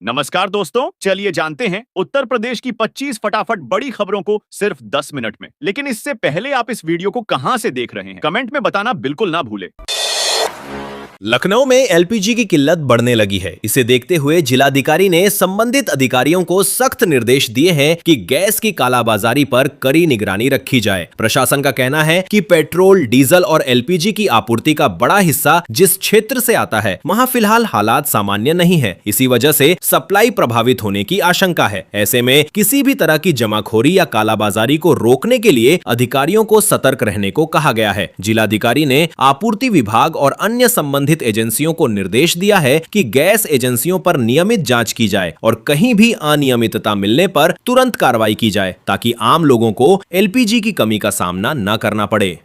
नमस्कार दोस्तों, चलिए जानते हैं उत्तर प्रदेश की 25 फटाफट बड़ी खबरों को सिर्फ 10 मिनट में। लेकिन इससे पहले आप इस वीडियो को कहां से देख रहे हैं, कमेंट में बताना बिल्कुल ना भूलें। लखनऊ में एलपीजी की किल्लत बढ़ने लगी है। इसे देखते हुए जिलाधिकारी ने संबंधित अधिकारियों को सख्त निर्देश दिए हैं कि गैस की कालाबाजारी पर कड़ी निगरानी रखी जाए। प्रशासन का कहना है कि पेट्रोल, डीजल और एलपीजी की आपूर्ति का बड़ा हिस्सा जिस क्षेत्र से आता है, वहां फिलहाल हालात सामान्य नहीं है। इसी वजह से सप्लाई प्रभावित होने की आशंका है। ऐसे में किसी भी तरह की जमाखोरी या कालाबाजारी को रोकने के लिए अधिकारियों को सतर्क रहने को कहा गया है। जिलाधिकारी ने आपूर्ति विभाग और अन्य संबंधित एजेंसियों को निर्देश दिया है कि गैस एजेंसियों पर नियमित जांच की जाए और कहीं भी अनियमितता मिलने पर तुरंत कार्रवाई की जाए ताकि आम लोगों को एलपीजी की कमी का सामना न करना पड़े।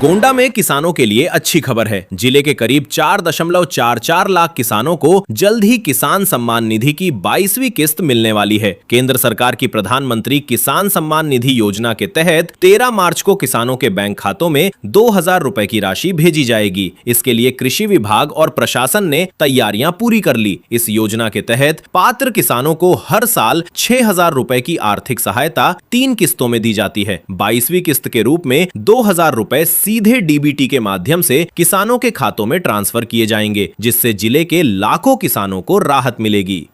गोंडा में किसानों के लिए अच्छी खबर है। जिले के करीब 4.44 लाख किसानों को जल्द ही किसान सम्मान निधि की 22वीं किस्त मिलने वाली है। केंद्र सरकार की प्रधानमंत्री किसान सम्मान निधि योजना के तहत 13 मार्च को किसानों के बैंक खातों में 2000 रुपए की राशि भेजी जाएगी। इसके लिए कृषि विभाग और प्रशासन ने तैयारियां पूरी कर ली। इस योजना के तहत पात्र किसानों को हर साल 6000 रुपए की आर्थिक सहायता 3 किस्तों में दी जाती है। 22वीं किस्त के रूप में 2000 रुपए सीधे डीबीटी के माध्यम से किसानों के खातों में ट्रांसफर किए जाएंगे, जिससे जिले के लाखों किसानों को राहत मिलेगी।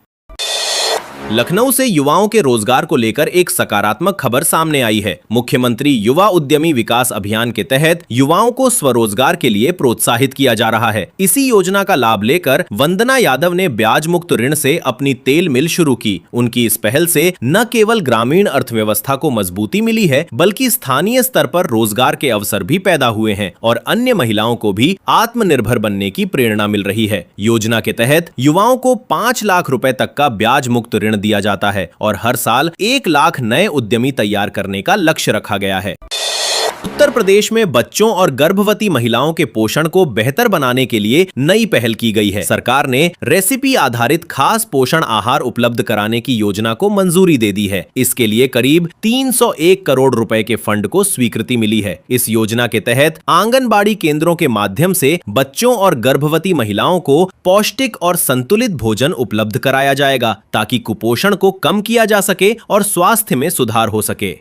लखनऊ से युवाओं के रोजगार को लेकर एक सकारात्मक खबर सामने आई है। मुख्यमंत्री युवा उद्यमी विकास अभियान के तहत युवाओं को स्वरोजगार के लिए प्रोत्साहित किया जा रहा है। इसी योजना का लाभ लेकर वंदना यादव ने ब्याज मुक्त ऋण से अपनी तेल मिल शुरू की। उनकी इस पहल से न केवल ग्रामीण अर्थव्यवस्था को मजबूती मिली है, बल्कि स्थानीय स्तर पर रोजगार के अवसर भी पैदा हुए हैं और अन्य महिलाओं को भी आत्मनिर्भर बनने की प्रेरणा मिल रही है। योजना के तहत युवाओं को 5 लाख रुपए तक का ब्याज मुक्त ऋण दिया जाता है और हर साल 1 लाख नए उद्यमी तैयार करने का लक्ष्य रखा गया है। उत्तर प्रदेश में बच्चों और गर्भवती महिलाओं के पोषण को बेहतर बनाने के लिए नई पहल की गई है। सरकार ने रेसिपी आधारित खास पोषण आहार उपलब्ध कराने की योजना को मंजूरी दे दी है। इसके लिए करीब 301 करोड़ रुपए के फंड को स्वीकृति मिली है। इस योजना के तहत आंगनबाड़ी केंद्रों के माध्यम से बच्चों और गर्भवती महिलाओं को पौष्टिक और संतुलित भोजन उपलब्ध कराया जाएगा ताकि कुपोषण को कम किया जा सके और स्वास्थ्य में सुधार हो सके।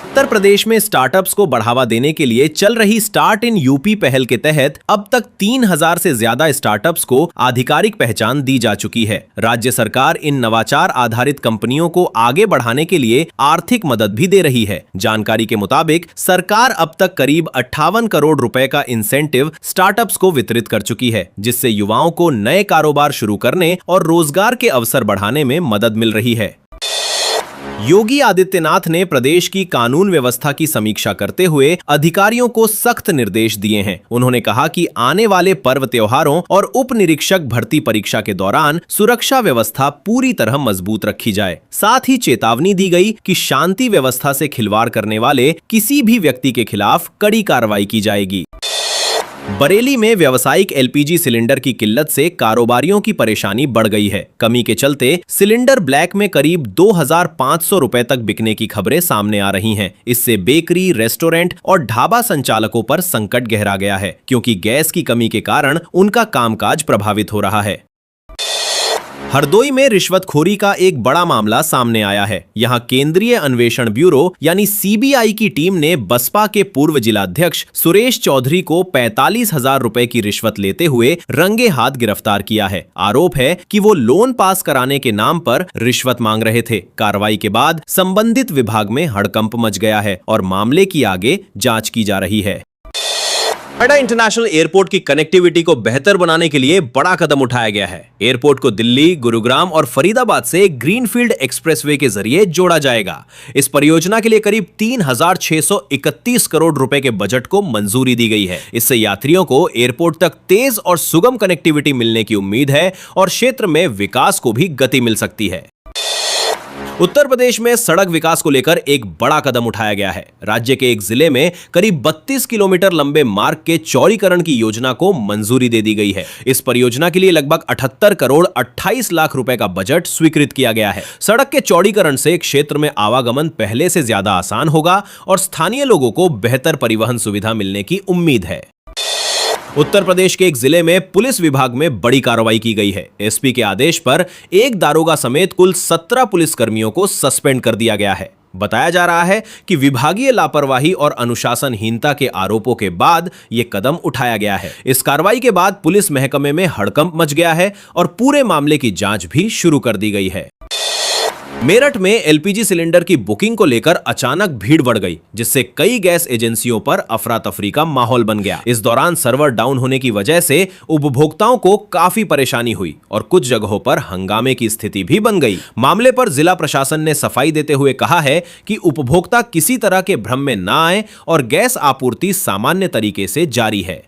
उत्तर प्रदेश में स्टार्टअप्स को बढ़ावा देने के लिए चल रही स्टार्ट इन यूपी पहल के तहत अब तक 3000 से ज्यादा स्टार्टअप्स को आधिकारिक पहचान दी जा चुकी है। राज्य सरकार इन नवाचार आधारित कंपनियों को आगे बढ़ाने के लिए आर्थिक मदद भी दे रही है। जानकारी के मुताबिक सरकार अब तक करीब 58 करोड़ रुपए का इंसेंटिव स्टार्टअप्स को वितरित कर चुकी है, जिससे युवाओं को नए कारोबार शुरू करने और रोजगार के अवसर बढ़ाने में मदद मिल रही है। योगी आदित्यनाथ ने प्रदेश की कानून व्यवस्था की समीक्षा करते हुए अधिकारियों को सख्त निर्देश दिए हैं। उन्होंने कहा कि आने वाले पर्व त्योहारों और उप निरीक्षक भर्ती परीक्षा के दौरान सुरक्षा व्यवस्था पूरी तरह मजबूत रखी जाए। साथ ही चेतावनी दी गई कि शांति व्यवस्था से खिलवाड़ करने वाले किसी भी व्यक्ति के खिलाफ कड़ी कार्रवाई की जाएगी। बरेली में व्यावसायिक एलपीजी सिलेंडर की किल्लत से कारोबारियों की परेशानी बढ़ गई है। कमी के चलते सिलेंडर ब्लैक में करीब 2500 रुपए तक बिकने की खबरें सामने आ रही हैं। इससे बेकरी, रेस्टोरेंट और ढाबा संचालकों पर संकट गहरा गया है, क्योंकि गैस की कमी के कारण उनका कामकाज प्रभावित हो रहा है। हरदोई में रिश्वतखोरी का एक बड़ा मामला सामने आया है। यहां केंद्रीय अन्वेषण ब्यूरो यानी सीबीआई की टीम ने बसपा के पूर्व जिलाध्यक्ष सुरेश चौधरी को 45,000 रुपए की रिश्वत लेते हुए रंगे हाथ गिरफ्तार किया है। आरोप है कि वो लोन पास कराने के नाम पर रिश्वत मांग रहे थे। कार्रवाई के बाद संबंधित विभाग में हड़कंप मच गया है और मामले की आगे जांच की जा रही है। नोएडा इंटरनेशनल एयरपोर्ट की कनेक्टिविटी को बेहतर बनाने के लिए बड़ा कदम उठाया गया है। एयरपोर्ट को दिल्ली, गुरुग्राम और फरीदाबाद से ग्रीनफील्ड एक्सप्रेसवे के जरिए जोड़ा जाएगा। इस परियोजना के लिए करीब 3631 करोड़ रुपए के बजट को मंजूरी दी गई है। इससे यात्रियों को एयरपोर्ट तक तेज और सुगम कनेक्टिविटी मिलने की उम्मीद है और क्षेत्र में विकास को भी गति मिल सकती है। उत्तर प्रदेश में सड़क विकास को लेकर एक बड़ा कदम उठाया गया है। राज्य के एक जिले में करीब 32 किलोमीटर लंबे मार्ग के चौड़ीकरण की योजना को मंजूरी दे दी गई है। इस परियोजना के लिए लगभग 78 करोड़ 28 लाख रुपए का बजट स्वीकृत किया गया है। सड़क के चौड़ीकरण से क्षेत्र में आवागमन पहले से ज्यादा आसान होगा और स्थानीय लोगों को बेहतर परिवहन सुविधा मिलने की उम्मीद है। उत्तर प्रदेश के एक जिले में पुलिस विभाग में बड़ी कार्रवाई की गई है। एसपी के आदेश पर एक दारोगा समेत कुल 17 पुलिसकर्मियों को सस्पेंड कर दिया गया है। बताया जा रहा है कि विभागीय लापरवाही और अनुशासनहीनता के आरोपों के बाद यह कदम उठाया गया है। इस कार्रवाई के बाद पुलिस महकमे में हड़कंप मच गया है और पूरे मामले की जांच भी शुरू कर दी गई है। मेरठ में एलपीजी सिलेंडर की बुकिंग को लेकर अचानक भीड़ बढ़ गई, जिससे कई गैस एजेंसियों पर अफरा तफरी का माहौल बन गया। इस दौरान सर्वर डाउन होने की वजह से उपभोक्ताओं को काफी परेशानी हुई और कुछ जगहों पर हंगामे की स्थिति भी बन गई। मामले पर जिला प्रशासन ने सफाई देते हुए कहा है कि उपभोक्ता किसी तरह के भ्रम में ना आए और गैस आपूर्ति सामान्य तरीके से जारी है।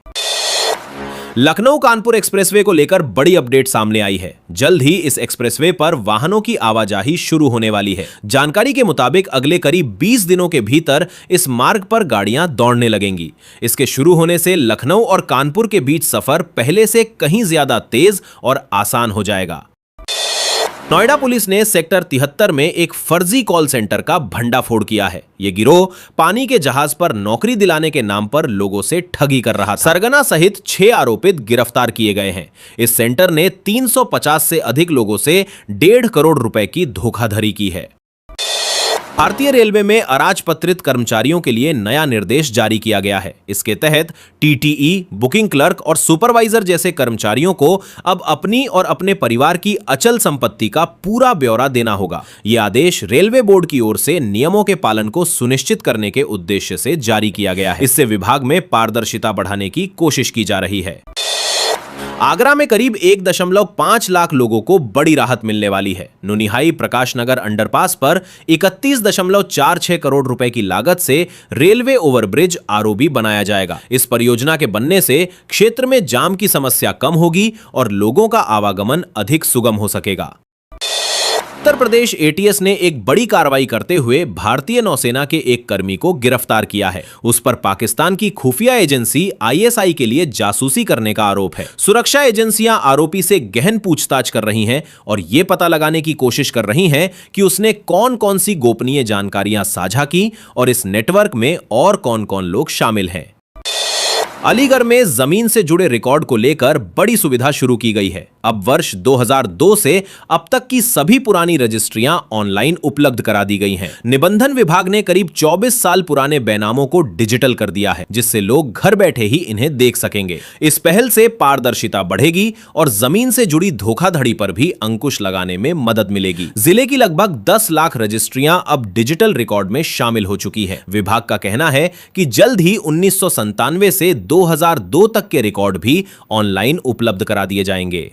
लखनऊ कानपुर एक्सप्रेसवे को लेकर बड़ी अपडेट सामने आई है। जल्द ही इस एक्सप्रेसवे पर वाहनों की आवाजाही शुरू होने वाली है। जानकारी के मुताबिक अगले करीब 20 दिनों के भीतर इस मार्ग पर गाड़ियां दौड़ने लगेंगी। इसके शुरू होने से लखनऊ और कानपुर के बीच सफर पहले से कहीं ज्यादा तेज और आसान हो जाएगा। नोएडा पुलिस ने सेक्टर 73 में एक फर्जी कॉल सेंटर का भंडाफोड़ किया है। यह गिरोह पानी के जहाज पर नौकरी दिलाने के नाम पर लोगों से ठगी कर रहा था। सरगना सहित 6 आरोपित गिरफ्तार किए गए हैं। इस सेंटर ने 350 से अधिक लोगों से 1.5 करोड़ रुपए की धोखाधड़ी की है। भारतीय रेलवे में अराजपत्रित कर्मचारियों के लिए नया निर्देश जारी किया गया है। इसके तहत टीटीई, बुकिंग क्लर्क और सुपरवाइजर जैसे कर्मचारियों को अब अपनी और अपने परिवार की अचल संपत्ति का पूरा ब्यौरा देना होगा। यह आदेश रेलवे बोर्ड की ओर से नियमों के पालन को सुनिश्चित करने के उद्देश्य से जारी किया गया है। इससे विभाग में पारदर्शिता बढ़ाने की कोशिश की जा रही है। आगरा में करीब 1.5 लाख लोगों को बड़ी राहत मिलने वाली है। नुनिहाई प्रकाश नगर अंडरपास पर 31.46 करोड़ रुपए की लागत से रेलवे ओवरब्रिज आरओबी बनाया जाएगा। इस परियोजना के बनने से क्षेत्र में जाम की समस्या कम होगी और लोगों का आवागमन अधिक सुगम हो सकेगा। उत्तर प्रदेश एटीएस ने एक बड़ी कार्रवाई करते हुए भारतीय नौसेना के एक कर्मी को गिरफ्तार किया है। उस पर पाकिस्तान की खुफिया एजेंसी आईएसआई के लिए जासूसी करने का आरोप है। सुरक्षा एजेंसियां आरोपी से गहन पूछताछ कर रही हैं और यह पता लगाने की कोशिश कर रही हैं कि उसने कौन कौन सी गोपनीय जानकारियां साझा की और इस नेटवर्क में और कौन कौन लोग शामिल हैं। अलीगढ़ में जमीन से जुड़े रिकॉर्ड को लेकर बड़ी सुविधा शुरू की गई है। अब वर्ष 2002 से अब तक की सभी पुरानी रजिस्ट्रियां ऑनलाइन उपलब्ध करा दी गई हैं। निबंधन विभाग ने करीब 24 साल पुराने बैनामों को डिजिटल कर दिया है, जिससे लोग घर बैठे ही इन्हें देख सकेंगे। इस पहल से पारदर्शिता बढ़ेगी और जमीन से जुड़ी धोखाधड़ी पर भी अंकुश लगाने में मदद मिलेगी। जिले की लगभग 10 लाख रजिस्ट्रियां अब डिजिटल रिकॉर्ड में शामिल हो चुकी है। विभाग का कहना है कि जल्द ही 1997 से 2002 तक के रिकॉर्ड भी ऑनलाइन उपलब्ध करा दिए जाएंगे।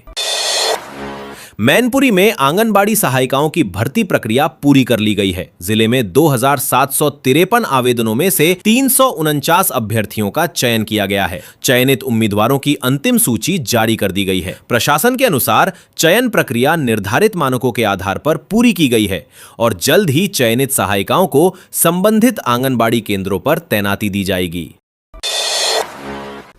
मैनपुरी में आंगनबाड़ी सहायिकाओं की भर्ती प्रक्रिया पूरी कर ली गई है। जिले में 2753 आवेदनों में से 349 अभ्यर्थियों का चयन किया गया है। चयनित उम्मीदवारों की अंतिम सूची जारी कर दी गई है। प्रशासन के अनुसार चयन प्रक्रिया निर्धारित मानकों के आधार पर पूरी की गई है और जल्द ही चयनित सहायिकाओं को संबंधित आंगनबाड़ी केंद्रों पर तैनाती दी जाएगी।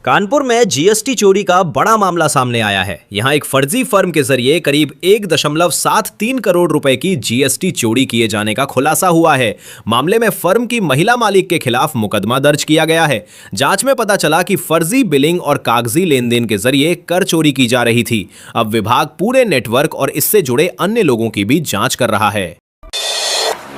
कानपुर में जीएसटी चोरी का बड़ा मामला सामने आया है। यहां एक फर्जी फर्म के जरिए करीब 1.73 करोड़ रुपए की जीएसटी चोरी किए जाने का खुलासा हुआ है। मामले में फर्म की महिला मालिक के खिलाफ मुकदमा दर्ज किया गया है। जांच में पता चला कि फर्जी बिलिंग और कागजी लेन देन के जरिए कर चोरी की जा रही थी। अब विभाग पूरे नेटवर्क और इससे जुड़े अन्य लोगों की भी जांच कर रहा है।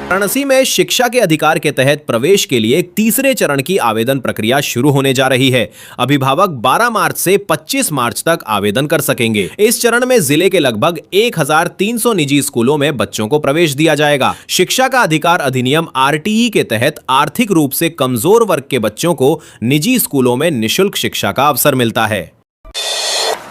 वाराणसी में शिक्षा के अधिकार के तहत प्रवेश के लिए तीसरे चरण की आवेदन प्रक्रिया शुरू होने जा रही है। अभिभावक 12 मार्च से 25 मार्च तक आवेदन कर सकेंगे। इस चरण में जिले के लगभग 1300 निजी स्कूलों में बच्चों को प्रवेश दिया जाएगा। शिक्षा का अधिकार अधिनियम आरटीई के तहत आर्थिक रूप से कमजोर वर्ग के बच्चों को निजी स्कूलों में निःशुल्क शिक्षा का अवसर मिलता है।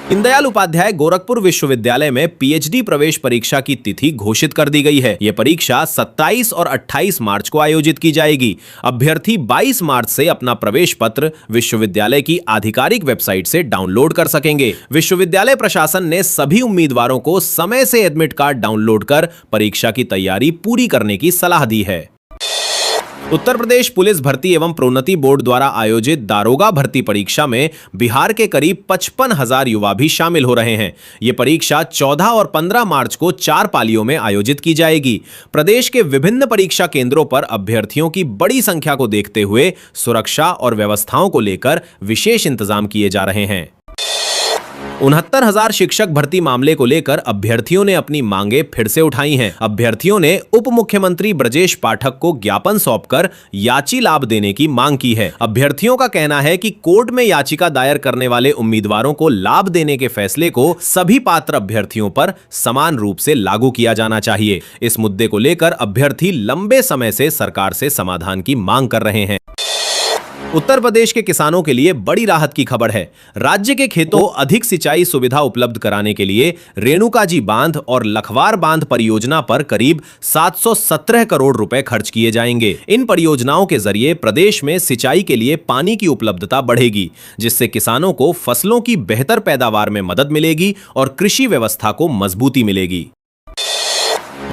दीनदयाल उपाध्याय गोरखपुर विश्वविद्यालय में पीएचडी प्रवेश परीक्षा की तिथि घोषित कर दी गई है। यह परीक्षा 27 और 28 मार्च को आयोजित की जाएगी। अभ्यर्थी 22 मार्च से अपना प्रवेश पत्र विश्वविद्यालय की आधिकारिक वेबसाइट से डाउनलोड कर सकेंगे। विश्वविद्यालय प्रशासन ने सभी उम्मीदवारों को समय से एडमिट कार्ड डाउनलोड कर परीक्षा की तैयारी पूरी करने की सलाह दी है। उत्तर प्रदेश पुलिस भर्ती एवं प्रोन्नति बोर्ड द्वारा आयोजित दारोगा भर्ती परीक्षा में बिहार के करीब 55,000 युवा भी शामिल हो रहे हैं। ये परीक्षा 14 और 15 मार्च को 4 पालियों में आयोजित की जाएगी। प्रदेश के विभिन्न परीक्षा केंद्रों पर अभ्यर्थियों की बड़ी संख्या को देखते हुए सुरक्षा और व्यवस्थाओं को लेकर विशेष इंतजाम किए जा रहे हैं। 69,000 शिक्षक भर्ती मामले को लेकर अभ्यर्थियों ने अपनी मांगे फिर से उठाई हैं। अभ्यर्थियों ने उप मुख्यमंत्री ब्रजेश पाठक को ज्ञापन सौंपकर याची लाभ देने की मांग की है। अभ्यर्थियों का कहना है कि कोर्ट में याचिका दायर करने वाले उम्मीदवारों को लाभ देने के फैसले को सभी पात्र अभ्यर्थियों पर समान रूप से लागू किया जाना चाहिए। इस मुद्दे को लेकर अभ्यर्थी लंबे समय से सरकार से समाधान की मांग कर रहे हैं। उत्तर प्रदेश के किसानों के लिए बड़ी राहत की खबर है। राज्य के खेतों को अधिक सिंचाई सुविधा उपलब्ध कराने के लिए रेणुकाजी बांध और लखवार बांध परियोजना पर करीब 717 करोड़ रुपए खर्च किए जाएंगे। इन परियोजनाओं के जरिए प्रदेश में सिंचाई के लिए पानी की उपलब्धता बढ़ेगी, जिससे किसानों को फसलों की बेहतर पैदावार में मदद मिलेगी और कृषि व्यवस्था को मजबूती मिलेगी।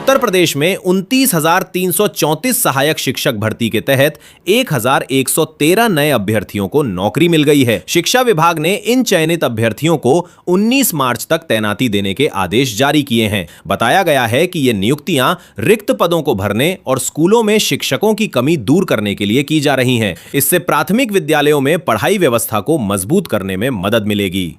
उत्तर प्रदेश में 29,334 सहायक शिक्षक भर्ती के तहत 1,113 नए अभ्यर्थियों को नौकरी मिल गई है। शिक्षा विभाग ने इन चयनित अभ्यर्थियों को 19 मार्च तक तैनाती देने के आदेश जारी किए हैं। बताया गया है कि ये नियुक्तियां रिक्त पदों को भरने और स्कूलों में शिक्षकों की कमी दूर करने के लिए की जा रही हैं। इससे प्राथमिक विद्यालयों में पढ़ाई व्यवस्था को मजबूत करने में मदद मिलेगी।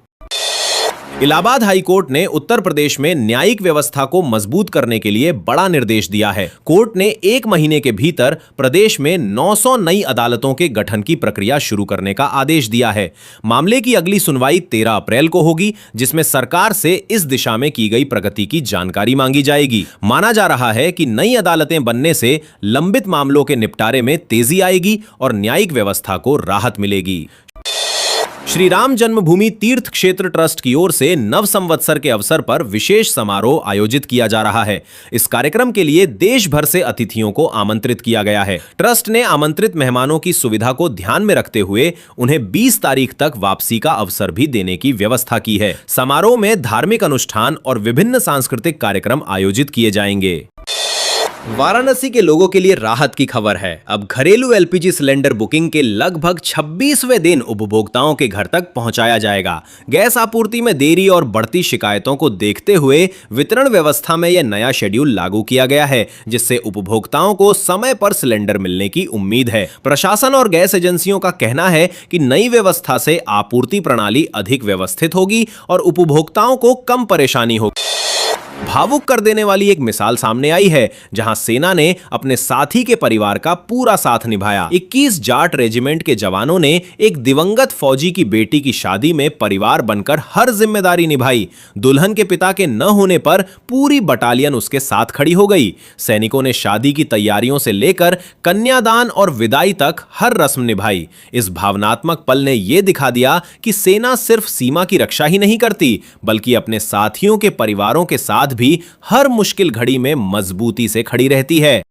इलाहाबाद हाई कोर्ट ने उत्तर प्रदेश में न्यायिक व्यवस्था को मजबूत करने के लिए बड़ा निर्देश दिया है। कोर्ट ने 1 महीने के भीतर प्रदेश में 900 नई अदालतों के गठन की प्रक्रिया शुरू करने का आदेश दिया है। मामले की अगली सुनवाई 13 अप्रैल को होगी, जिसमें सरकार से इस दिशा में की गई प्रगति की जानकारी मांगी जाएगी। माना जा रहा है कि नई अदालतें बनने से लंबित मामलों के निपटारे में तेजी आएगी और न्यायिक व्यवस्था को राहत मिलेगी। श्री राम जन्मभूमि तीर्थ क्षेत्र ट्रस्ट की ओर से नव संवत्सर के अवसर पर विशेष समारोह आयोजित किया जा रहा है। इस कार्यक्रम के लिए देश भर से अतिथियों को आमंत्रित किया गया है। ट्रस्ट ने आमंत्रित मेहमानों की सुविधा को ध्यान में रखते हुए उन्हें 20 तारीख तक वापसी का अवसर भी देने की व्यवस्था की है। समारोह में धार्मिक अनुष्ठान और विभिन्न सांस्कृतिक कार्यक्रम आयोजित किए जाएंगे। वाराणसी के लोगों के लिए राहत की खबर है। अब घरेलू एलपीजी सिलेंडर बुकिंग के लगभग 26वें दिन उपभोक्ताओं के घर तक पहुंचाया जाएगा। गैस आपूर्ति में देरी और बढ़ती शिकायतों को देखते हुए वितरण व्यवस्था में यह नया शेड्यूल लागू किया गया है, जिससे उपभोक्ताओं को समय पर सिलेंडर मिलने की उम्मीद है। प्रशासन और गैस एजेंसियों का कहना है कि नई व्यवस्था से आपूर्ति प्रणाली अधिक व्यवस्थित होगी और उपभोक्ताओं को कम परेशानी होगी। भावुक कर देने वाली एक मिसाल सामने आई है, जहां सेना ने अपने साथी के परिवार का पूरा साथ निभाया। 21 जाट रेजिमेंट के जवानों ने एक दिवंगत फौजी की बेटी की शादी में परिवार बनकर हर जिम्मेदारी निभाई। दुल्हन के पिता के न होने पर पूरी बटालियन उसके साथ खड़ी हो गई। सैनिकों ने शादी की तैयारियों से लेकर कन्यादान और विदाई तक हर रस्म निभाई। इस भावनात्मक पल ने यह दिखा दिया कि सेना सिर्फ सीमा की रक्षा ही नहीं करती, बल्कि अपने साथियों के परिवारों के साथ भी हर मुश्किल घड़ी में मजबूती से खड़ी रहती है।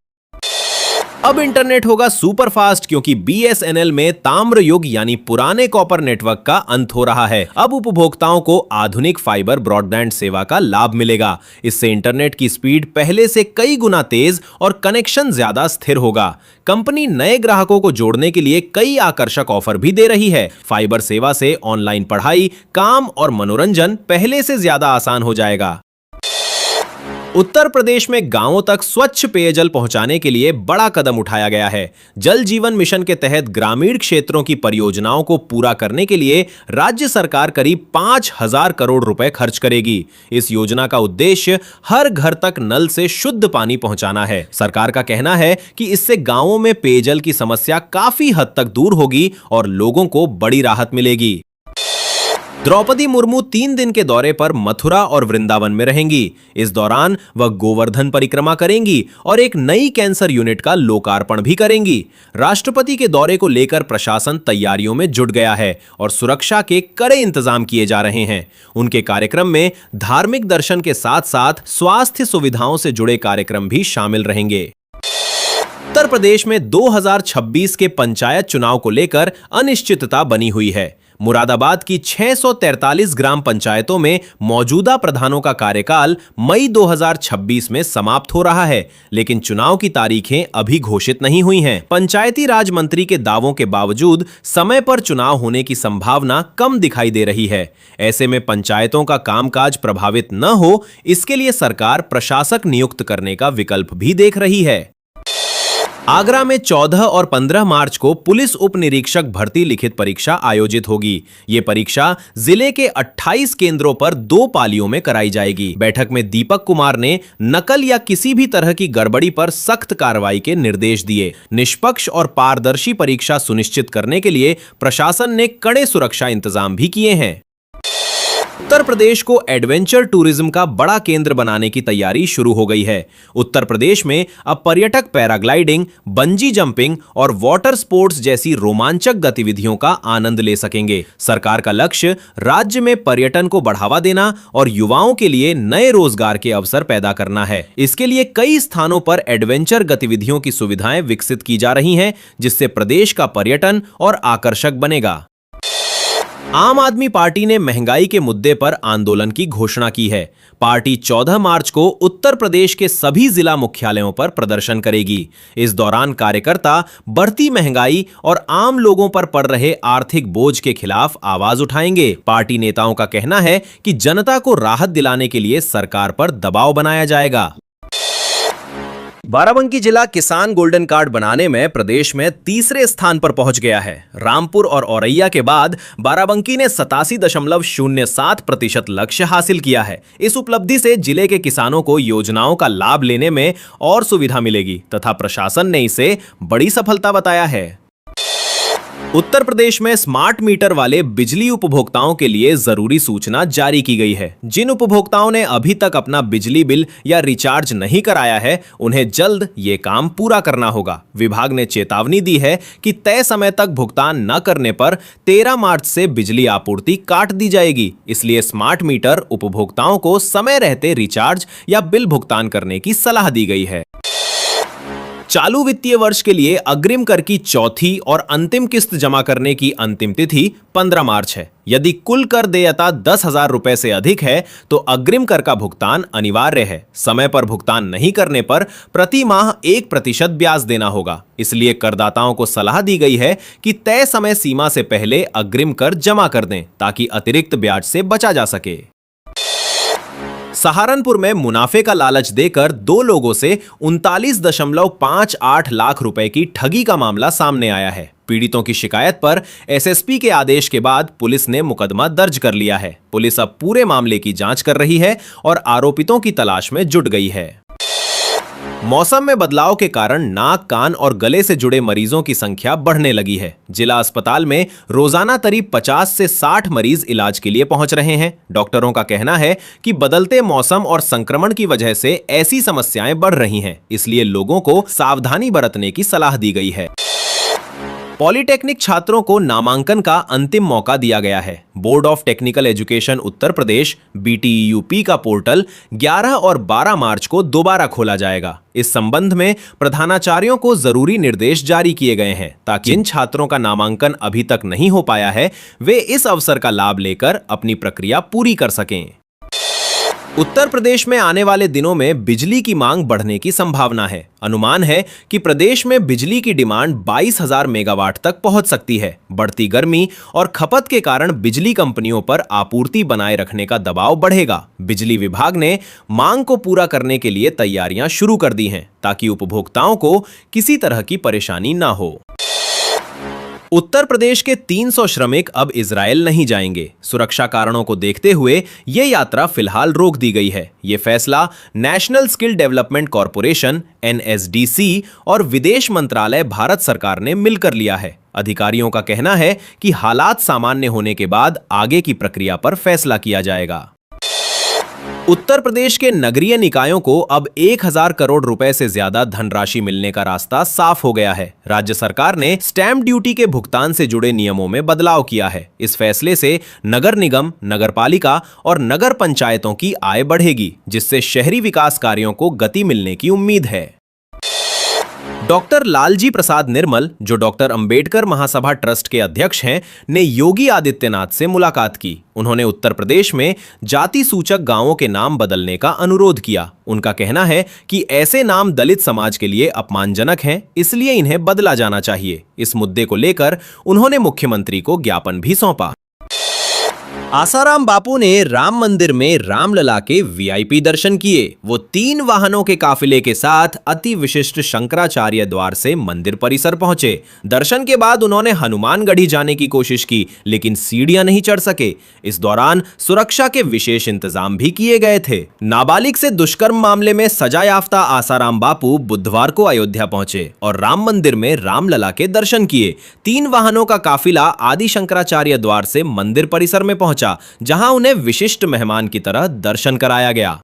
अब इंटरनेट होगा सुपर फास्ट, क्योंकि बीएसएनएल में ताम्र युग यानी पुराने कॉपर नेटवर्क का अंत हो रहा है। अब उपभोक्ताओं को आधुनिक फाइबर ब्रॉडबैंड सेवा का लाभ मिलेगा। इससे इंटरनेट की स्पीड पहले से कई गुना तेज और कनेक्शन ज्यादा स्थिर होगा। कंपनी नए ग्राहकों को जोड़ने के लिए कई आकर्षक ऑफर भी दे रही है। फाइबर सेवा से ऑनलाइन पढ़ाई, काम और मनोरंजन पहले से ज्यादा आसान हो जाएगा। उत्तर प्रदेश में गांवों तक स्वच्छ पेयजल पहुंचाने के लिए बड़ा कदम उठाया गया है। जल जीवन मिशन के तहत ग्रामीण क्षेत्रों की परियोजनाओं को पूरा करने के लिए राज्य सरकार करीब 5,000 करोड़ रुपए खर्च करेगी। इस योजना का उद्देश्य हर घर तक नल से शुद्ध पानी पहुंचाना है। सरकार का कहना है कि इससे गांवों में पेयजल की समस्या काफी हद तक दूर होगी और लोगों को बड़ी राहत मिलेगी। द्रौपदी मुर्मू 3 दिन के दौरे पर मथुरा और वृंदावन में रहेंगी। इस दौरान वह गोवर्धन परिक्रमा करेंगी और एक नई कैंसर यूनिट का लोकार्पण भी करेंगी। राष्ट्रपति के दौरे को लेकर प्रशासन तैयारियों में जुट गया है और सुरक्षा के कड़े इंतजाम किए जा रहे हैं। उनके कार्यक्रम में धार्मिक दर्शन के साथ साथ स्वास्थ्य सुविधाओं से जुड़े कार्यक्रम भी शामिल रहेंगे। उत्तर प्रदेश में 2026 के पंचायत चुनाव को लेकर अनिश्चितता बनी हुई है। मुरादाबाद की 643 ग्राम पंचायतों में मौजूदा प्रधानों का कार्यकाल मई 2026 में समाप्त हो रहा है, लेकिन चुनाव की तारीखें अभी घोषित नहीं हुई हैं। पंचायती राज मंत्री के दावों के बावजूद समय पर चुनाव होने की संभावना कम दिखाई दे रही है। ऐसे में पंचायतों का कामकाज प्रभावित न हो, इसके लिए सरकार प्रशासक नियुक्त करने का विकल्प भी देख रही है। आगरा में 14 और 15 मार्च को पुलिस उप निरीक्षक भर्ती लिखित परीक्षा आयोजित होगी। ये परीक्षा जिले के 28 केंद्रों पर 2 पालियों में कराई जाएगी। बैठक में दीपक कुमार ने नकल या किसी भी तरह की गड़बड़ी पर सख्त कार्रवाई के निर्देश दिए। निष्पक्ष और पारदर्शी परीक्षा सुनिश्चित करने के लिए प्रशासन ने कड़े सुरक्षा इंतजाम भी किए हैं। उत्तर प्रदेश को एडवेंचर टूरिज्म का बड़ा केंद्र बनाने की तैयारी शुरू हो गई है। उत्तर प्रदेश में अब पर्यटक पैराग्लाइडिंग, बंजी जंपिंग और वाटर स्पोर्ट्स जैसी रोमांचक गतिविधियों का आनंद ले सकेंगे। सरकार का लक्ष्य राज्य में पर्यटन को बढ़ावा देना और युवाओं के लिए नए रोजगार के अवसर पैदा करना है। इसके लिए कई स्थानों पर एडवेंचर गतिविधियों की सुविधाएं विकसित की जा रही हैं, जिससे प्रदेश का पर्यटन और आकर्षक बनेगा। आम आदमी पार्टी ने महंगाई के मुद्दे पर आंदोलन की घोषणा की है। पार्टी 14 मार्च को उत्तर प्रदेश के सभी जिला मुख्यालयों पर प्रदर्शन करेगी। इस दौरान कार्यकर्ता बढ़ती महंगाई और आम लोगों पर पड़ रहे आर्थिक बोझ के खिलाफ आवाज उठाएंगे। पार्टी नेताओं का कहना है कि जनता को राहत दिलाने के लिए सरकार पर दबाव बनाया जाएगा। बाराबंकी जिला किसान गोल्डन कार्ड बनाने में प्रदेश में तीसरे स्थान पर पहुंच गया है। रामपुर और औरैया के बाद बाराबंकी ने 87.07% लक्ष्य हासिल किया है। इस उपलब्धि से जिले के किसानों को योजनाओं का लाभ लेने में और सुविधा मिलेगी तथा प्रशासन ने इसे बड़ी सफलता बताया है। उत्तर प्रदेश में स्मार्ट मीटर वाले बिजली उपभोक्ताओं के लिए जरूरी सूचना जारी की गई है। जिन उपभोक्ताओं ने अभी तक अपना बिजली बिल या रिचार्ज नहीं कराया है, उन्हें जल्द ये काम पूरा करना होगा। विभाग ने चेतावनी दी है कि तय समय तक भुगतान न करने पर 13 मार्च से बिजली आपूर्ति काट दी जाएगी। इसलिए स्मार्ट मीटर उपभोक्ताओं को समय रहते रिचार्ज या बिल भुगतान करने की सलाह दी गई है। चालू वित्तीय वर्ष के लिए अग्रिम कर की चौथी और अंतिम किस्त जमा करने की अंतिम तिथि 15 मार्च है। यदि कुल कर देयता 10,000 रुपए से अधिक है तो अग्रिम कर का भुगतान अनिवार्य है। समय पर भुगतान नहीं करने पर प्रति माह 1% ब्याज देना होगा। इसलिए करदाताओं को सलाह दी गई है कि तय समय सीमा से पहले अग्रिम कर जमा कर दें ताकि अतिरिक्त ब्याज से बचा जा सके। सहारनपुर में मुनाफे का लालच देकर 2 लोगों से 39.58 लाख रुपए की ठगी का मामला सामने आया है। पीड़ितों की शिकायत पर एसएसपी के आदेश के बाद पुलिस ने मुकदमा दर्ज कर लिया है। पुलिस अब पूरे मामले की जांच कर रही है और आरोपितों की तलाश में जुट गई है। मौसम में बदलाव के कारण नाक, कान और गले से जुड़े मरीजों की संख्या बढ़ने लगी है। जिला अस्पताल में रोजाना करीब 50 से 60 मरीज इलाज के लिए पहुंच रहे हैं। डॉक्टरों का कहना है कि बदलते मौसम और संक्रमण की वजह से ऐसी समस्याएं बढ़ रही हैं, इसलिए लोगों को सावधानी बरतने की सलाह दी गई है। पॉलिटेक्निक छात्रों को नामांकन का अंतिम मौका दिया गया है। Board of technical education Uttar Pradesh BTEUP का पोर्टल 11 और 12 मार्च को दोबारा खोला जाएगा। इस संबंध में प्रधानाचार्यों को जरूरी निर्देश जारी किए गए हैं ताकि जिन छात्रों का नामांकन अभी तक नहीं हो पाया है वे इस अवसर का लाभ लेकर अपनी प्रक्रिया पूरी कर सकें। उत्तर प्रदेश में आने वाले दिनों में बिजली की मांग बढ़ने की संभावना है। अनुमान है कि प्रदेश में बिजली की डिमांड 22,000 मेगावाट तक पहुंच सकती है। बढ़ती गर्मी और खपत के कारण बिजली कंपनियों पर आपूर्ति बनाए रखने का दबाव बढ़ेगा। बिजली विभाग ने मांग को पूरा करने के लिए तैयारियां शुरू कर दी हैं ताकि उपभोक्ताओं को किसी तरह की परेशानी ना हो। उत्तर प्रदेश के 300 श्रमिक अब इजरायल नहीं जाएंगे। सुरक्षा कारणों को देखते हुए ये यात्रा फिलहाल रोक दी गई है। ये फैसला national skill development corporation NSDC और विदेश मंत्रालय भारत सरकार ने मिलकर लिया है। अधिकारियों का कहना है कि हालात सामान्य होने के बाद आगे की प्रक्रिया पर फैसला किया जाएगा। उत्तर प्रदेश के नगरीय निकायों को अब 1,000 करोड़ रुपए से ज्यादा धनराशि मिलने का रास्ता साफ हो गया है। राज्य सरकार ने स्टैंप ड्यूटी के भुगतान से जुड़े नियमों में बदलाव किया है। इस फैसले से नगर निगम, नगरपालिका और नगर पंचायतों की आय बढ़ेगी, जिससे शहरी विकास कार्यों को गति मिलने की उम्मीद है। डॉक्टर लालजी प्रसाद निर्मल, जो डॉक्टर अंबेडकर महासभा ट्रस्ट के अध्यक्ष हैं, ने योगी आदित्यनाथ से मुलाकात की। उन्होंने उत्तर प्रदेश में जाति सूचक गांवों के नाम बदलने का अनुरोध किया। उनका कहना है कि ऐसे नाम दलित समाज के लिए अपमानजनक हैं, इसलिए इन्हें बदला जाना चाहिए। इस मुद्दे को लेकर उन्होंने मुख्यमंत्री को ज्ञापन भी सौंपा। आसाराम बापू ने राम मंदिर में रामलला के वीआईपी दर्शन किए। वो 3 वाहनों के काफिले के साथ अति विशिष्ट शंकराचार्य द्वार से मंदिर परिसर पहुंचे। दर्शन के बाद उन्होंने हनुमानगढ़ी जाने की कोशिश की, लेकिन सीढ़ियां नहीं चढ़ सके। इस दौरान सुरक्षा के विशेष इंतजाम भी किए गए थे। नाबालिग से दुष्कर्म मामले में सजा याफ्ता आसाराम बापू बुधवार को अयोध्या पहुंचे और राम मंदिर में रामलला के दर्शन किए। 3 वाहनों का काफिला आदि शंकराचार्य द्वार से मंदिर परिसर में पहुंचा, जहां उन्हें विशिष्ट मेहमान की तरह दर्शन कराया गया।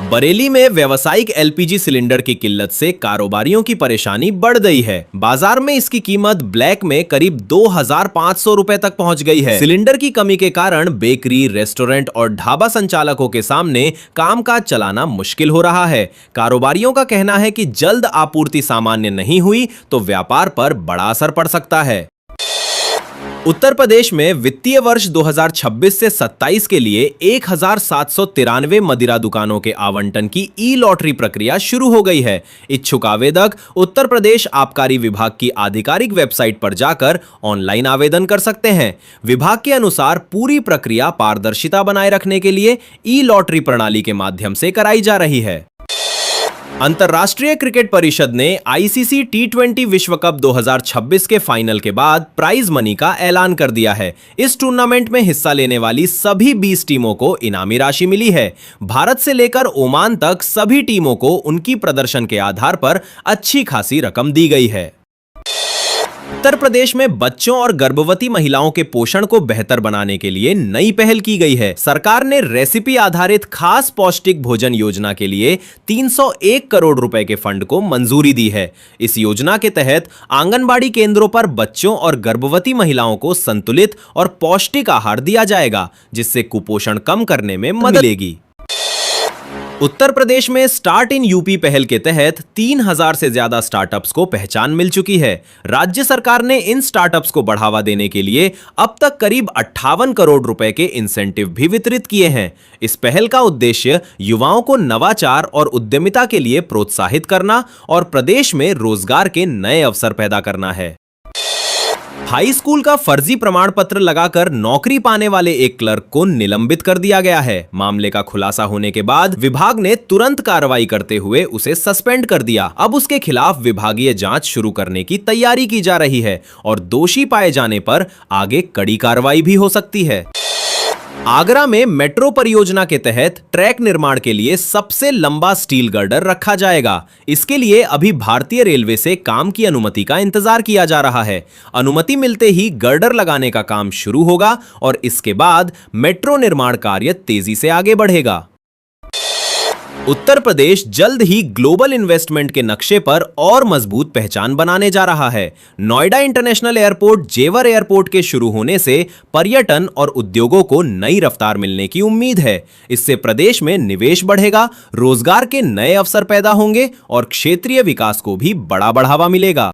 बरेली में व्यावसायिक एलपीजी सिलेंडर की किल्लत से कारोबारियों की परेशानी बढ़ गई है। बाजार में इसकी कीमत ब्लैक में करीब 2500 रुपए तक पहुंच गई है। सिलेंडर की कमी के कारण बेकरी, रेस्टोरेंट और ढाबा संचालकों के सामने कामकाज चलाना मुश्किल हो रहा है। कारोबारियों का कहना है कि जल्द आपूर्ति सामान्य नहीं हुई तो व्यापार पर बड़ा असर पड़ सकता है। उत्तर प्रदेश में वित्तीय वर्ष 2026 से 27 के लिए 1793 मदिरा दुकानों के आवंटन की ई लॉटरी प्रक्रिया शुरू हो गई है। इच्छुक आवेदक उत्तर प्रदेश आबकारी विभाग की आधिकारिक वेबसाइट पर जाकर ऑनलाइन आवेदन कर सकते हैं। विभाग के अनुसार पूरी प्रक्रिया पारदर्शिता बनाए रखने के लिए ई लॉटरी प्रणाली के माध्यम से कराई जा रही है। अंतर्राष्ट्रीय क्रिकेट परिषद ने आईसीसी टी20 विश्व कप 2026 के फाइनल के बाद प्राइज मनी का ऐलान कर दिया है। इस टूर्नामेंट में हिस्सा लेने वाली सभी 20 टीमों को इनामी राशि मिली है। भारत से लेकर ओमान तक सभी टीमों को उनकी प्रदर्शन के आधार पर अच्छी खासी रकम दी गई है। उत्तर प्रदेश में बच्चों और गर्भवती महिलाओं के पोषण को बेहतर बनाने के लिए नई पहल की गई है। सरकार ने रेसिपी आधारित खास पौष्टिक भोजन योजना के लिए 301 करोड़ रुपए के फंड को मंजूरी दी है। इस योजना के तहत आंगनबाड़ी केंद्रों पर बच्चों और गर्भवती महिलाओं को संतुलित और पौष्टिक आहार दिया जाएगा, जिससे कुपोषण कम करने में मदद मिलेगी। उत्तर प्रदेश में स्टार्ट इन यूपी पहल के तहत 3000 से ज्यादा स्टार्टअप्स को पहचान मिल चुकी है। राज्य सरकार ने इन स्टार्टअप्स को बढ़ावा देने के लिए अब तक करीब 58 करोड़ रुपए के इंसेंटिव भी वितरित किए हैं। इस पहल का उद्देश्य युवाओं को नवाचार और उद्यमिता के लिए प्रोत्साहित करना और प्रदेश में रोजगार के नए अवसर पैदा करना है। हाई स्कूल का फर्जी प्रमाण पत्र लगाकर नौकरी पाने वाले एक क्लर्क को निलंबित कर दिया गया है। मामले का खुलासा होने के बाद विभाग ने तुरंत कार्रवाई करते हुए उसे सस्पेंड कर दिया। अब उसके खिलाफ विभागीय जांच शुरू करने की तैयारी की जा रही है और दोषी पाए जाने पर आगे कड़ी कार्रवाई भी हो सकती है। आगरा में मेट्रो परियोजना के तहत ट्रैक निर्माण के लिए सबसे लंबा स्टील गर्डर रखा जाएगा। इसके लिए अभी भारतीय रेलवे से काम की अनुमति का इंतजार किया जा रहा है। अनुमति मिलते ही गर्डर लगाने का काम शुरू होगा और इसके बाद मेट्रो निर्माण कार्य तेजी से आगे बढ़ेगा। उत्तर प्रदेश जल्द ही ग्लोबल इन्वेस्टमेंट के नक्शे पर और मजबूत पहचान बनाने जा रहा है। नोएडा इंटरनेशनल एयरपोर्ट जेवर एयरपोर्ट के शुरू होने से पर्यटन और उद्योगों को नई रफ्तार मिलने की उम्मीद है। इससे प्रदेश में निवेश बढ़ेगा, रोजगार के नए अवसर पैदा होंगे और क्षेत्रीय विकास को भी बड़ा बढ़ावा मिलेगा।